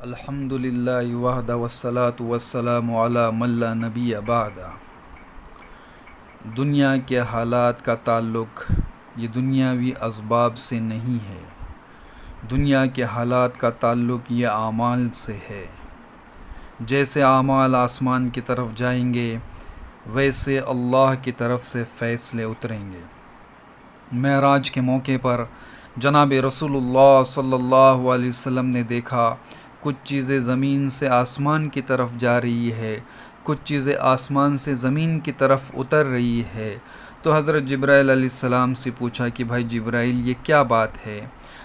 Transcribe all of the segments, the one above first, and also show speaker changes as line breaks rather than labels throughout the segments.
الحمد للہ وحدہ والصلاة والسلام علی من لا نبی بعد۔ دنیا کے حالات کا تعلق یہ دنیاوی اسباب سے نہیں ہے، دنیا کے حالات کا تعلق یہ اعمال سے ہے۔ جیسے اعمال آسمان کی طرف جائیں گے ویسے اللہ کی طرف سے فیصلے اتریں گے۔ معراج کے موقع پر جناب رسول اللہ صلی اللہ علیہ وسلم نے دیکھا کچھ چیزیں زمین سے آسمان کی طرف جا رہی ہے، کچھ چیزیں آسمان سے زمین کی طرف اتر رہی ہے۔ تو حضرت جبرائیل علیہ السلام سے پوچھا کہ بھائی جبرائیل یہ کیا بات ہے؟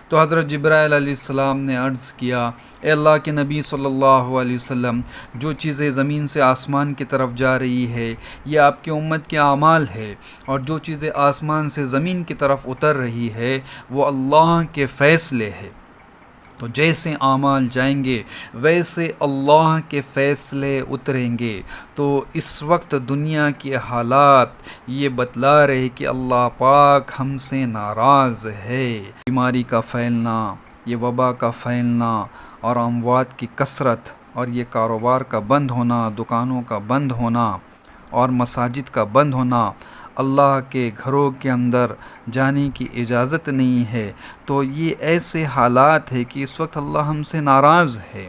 تو حضرت جبرائیل علیہ السلام نے عرض کیا، اے اللہ کے نبی صلی اللہ علیہ وسلم، جو چیزیں زمین سے آسمان کی طرف جا رہی ہے یہ آپ کی امت کے اعمال ہے، اور جو چیزیں آسمان سے زمین کی طرف اتر رہی ہے وہ اللہ کے فیصلے ہے۔ تو جیسے اعمال جائیں گے ویسے اللہ کے فیصلے اتریں گے۔ تو اس وقت دنیا کے حالات یہ بتلا رہے کہ اللہ پاک ہم سے ناراض ہے۔ بیماری کا پھیلنا، یہ وبا کا پھیلنا، اور اموات کی کثرت، اور یہ کاروبار کا بند ہونا، دکانوں کا بند ہونا، اور مساجد کا بند ہونا، اللہ کے گھروں کے اندر جانے کی اجازت نہیں ہے۔ تو یہ ایسے حالات ہے کہ اس وقت اللہ ہم سے ناراض ہے۔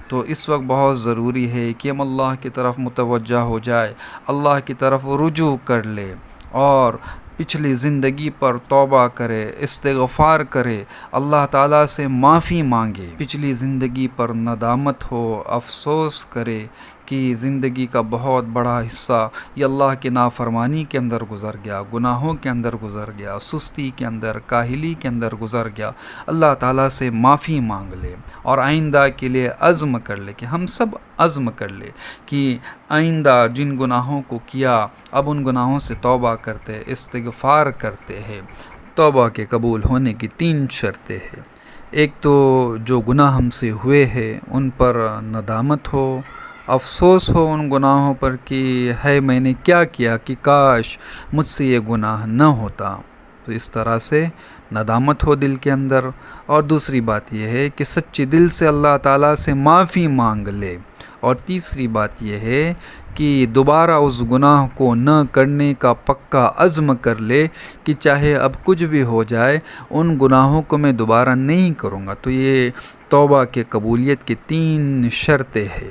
تو اس وقت بہت ضروری ہے کہ ہم اللہ کی طرف متوجہ ہو جائے، اللہ کی طرف رجوع کر لے، اور پچھلی زندگی پر توبہ کرے، استغفار کرے، اللہ تعالیٰ سے معافی مانگے، پچھلی زندگی پر ندامت ہو، افسوس کرے کہ زندگی کا بہت بڑا حصہ یہ اللہ کے نافرمانی کے اندر گزر گیا، گناہوں کے اندر گزر گیا، سستی کے اندر، کاہلی کے اندر گزر گیا۔ اللہ تعالیٰ سے معافی مانگ لے، اور آئندہ کے لیے عزم کر لے، کہ ہم سب عزم کر لے کہ آئندہ جن گناہوں کو کیا اب ان گناہوں سے توبہ کرتے، استغفار کرتے ہیں۔ توبہ کے قبول ہونے کی 3 شرطیں ہیں۔ ایک تو جو گناہ ہم سے ہوئے ہیں ان پر ندامت ہو، افسوس ہو ان گناہوں پر کہ ہے میں نے کیا کیا کہ کاش مجھ سے یہ گناہ نہ ہوتا۔ تو اس طرح سے ندامت ہو دل کے اندر۔ اور دوسری بات یہ ہے کہ سچے دل سے اللہ تعالیٰ سے معافی مانگ لے۔ اور تیسری بات یہ ہے کہ دوبارہ اس گناہ کو نہ کرنے کا پکا عزم کر لے کہ چاہے اب کچھ بھی ہو جائے ان گناہوں کو میں دوبارہ نہیں کروں گا۔ تو یہ توبہ کے قبولیت کی 3 شرطیں ہیں۔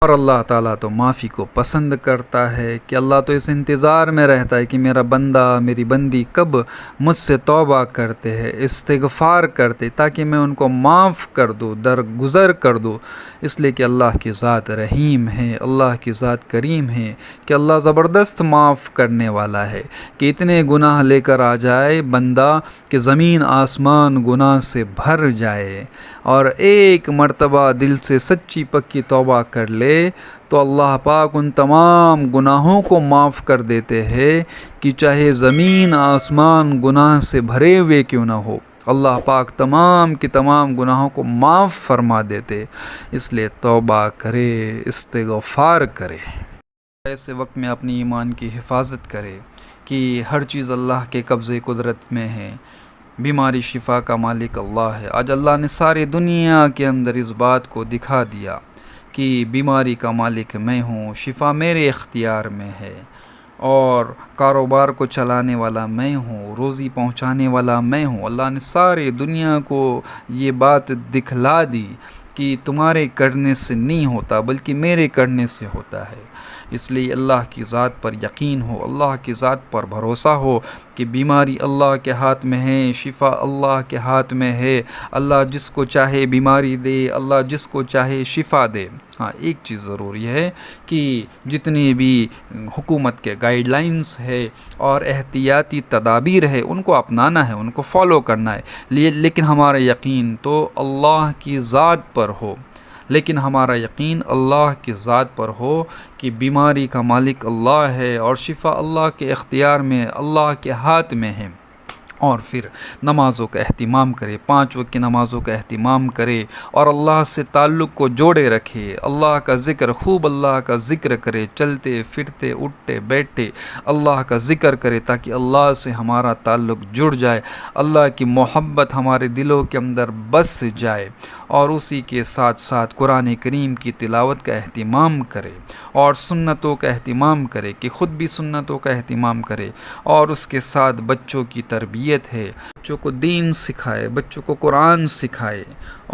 اور اللہ تعالیٰ تو معافی کو پسند کرتا ہے کہ اللہ تو اس انتظار میں رہتا ہے کہ میرا بندہ، میری بندی کب مجھ سے توبہ کرتے ہیں، استغفار کرتے، تاکہ میں ان کو معاف کر دوں، درگزر کر دوں۔ اس لیے کہ اللہ کی ذات رحیم ہے، اللہ کی ذات کریم ہے، کہ اللہ زبردست معاف کرنے والا ہے، کہ اتنے گناہ لے کر آ جائے بندہ کہ زمین آسمان گناہ سے بھر جائے، اور ایک مرتبہ دل سے سچی پکی توبہ کر لے تو اللہ پاک ان تمام گناہوں کو معاف کر دیتے ہیں کہ چاہے زمین آسمان گناہ سے بھرے ہوئے کیوں نہ ہو، اللہ پاک تمام کی تمام گناہوں کو معاف فرما دیتے۔ اس لیے توبہ کرے، استغفار کرے، ایسے وقت میں اپنی ایمان کی حفاظت کرے کہ ہر چیز اللہ کے قبضے قدرت میں ہے۔ بیماری شفا کا مالک اللہ ہے۔ آج اللہ نے ساری دنیا کے اندر اس بات کو دکھا دیا کہ بیماری کا مالک میں ہوں، شفا میرے اختیار میں ہے، اور کاروبار کو چلانے والا میں ہوں، روزی پہنچانے والا میں ہوں۔ اللہ نے ساری دنیا کو یہ بات دکھلا دی کہ تمہارے کرنے سے نہیں ہوتا بلکہ میرے کرنے سے ہوتا ہے۔ اس لیے اللہ کی ذات پر یقین ہو، اللہ کی ذات پر بھروسہ ہو کہ بیماری اللہ کے ہاتھ میں ہے، شفا اللہ کے ہاتھ میں ہے۔ اللہ جس کو چاہے بیماری دے، اللہ جس کو چاہے شفا دے۔ ہاں، ایک چیز ضروری ہے کہ جتنی بھی حکومت کے گائیڈ لائنز ہے اور احتیاطی تدابیر ہے ان کو اپنانا ہے، ان کو فالو کرنا ہے، لیکن ہمارا یقین تو اللہ کی ذات پر ہو، لیکن ہمارا یقین اللہ کی ذات پر ہو کہ بیماری کا مالک اللہ ہے، اور شفا اللہ کے اختیار میں، اللہ کے ہاتھ میں ہے۔ اور پھر نمازوں کا اہتمام کرے، 5 وقت کی نمازوں کا اہتمام کرے اور اللہ سے تعلق کو جوڑے رکھے، اللہ کا ذکر، خوب اللہ کا ذکر کرے، چلتے پھرتے اٹھتے بیٹھتے اللہ کا ذکر کرے تاکہ اللہ سے ہمارا تعلق جڑ جائے، اللہ کی محبت ہمارے دلوں کے اندر بس جائے، اور اسی کے ساتھ ساتھ قرآن کریم کی تلاوت کا اہتمام کرے اور سنتوں کا اہتمام کرے کہ خود بھی سنتوں کا اہتمام کرے، اور اس کے ساتھ بچوں کی تربیت ہے، بچوں کو دین سکھائے، بچوں کو قرآن سکھائے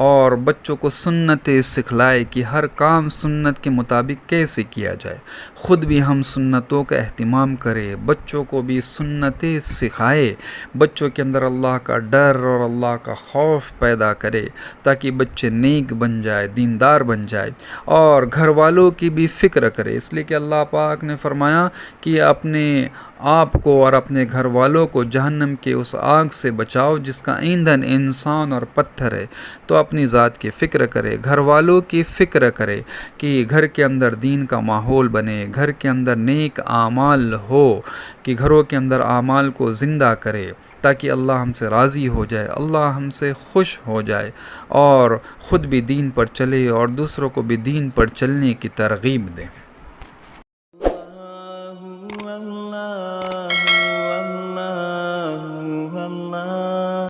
اور بچوں کو سنتیں سکھلائے کہ ہر کام سنت کے مطابق کیسے کیا جائے، خود بھی ہم سنتوں کا اہتمام کرے، بچوں کو بھی سنتیں سکھائے، بچوں کے اندر اللہ کا ڈر اور اللہ کا خوف پیدا کرے تاکہ بچے نیک بن جائے، دیندار بن جائے، اور گھر والوں کی بھی فکر کرے، اس لیے کہ اللہ پاک نے فرمایا کہ اپنے آپ کو اور اپنے گھر والوں کو جہنم کے اس آگ سے بچاؤ جس کا ایندھن انسان اور پتھر ہے، تو اپنی ذات کی فکر کرے، گھر والوں کی فکر کرے کہ گھر کے اندر دین کا ماحول بنے، گھر کے اندر نیک اعمال ہو، کہ گھروں کے اندر اعمال کو زندہ کرے تاکہ اللہ ہم سے راضی ہو جائے، اللہ ہم سے خوش ہو جائے، اور خود بھی دین پر چلے اور دوسروں کو بھی دین پر چلنے کی ترغیب دے۔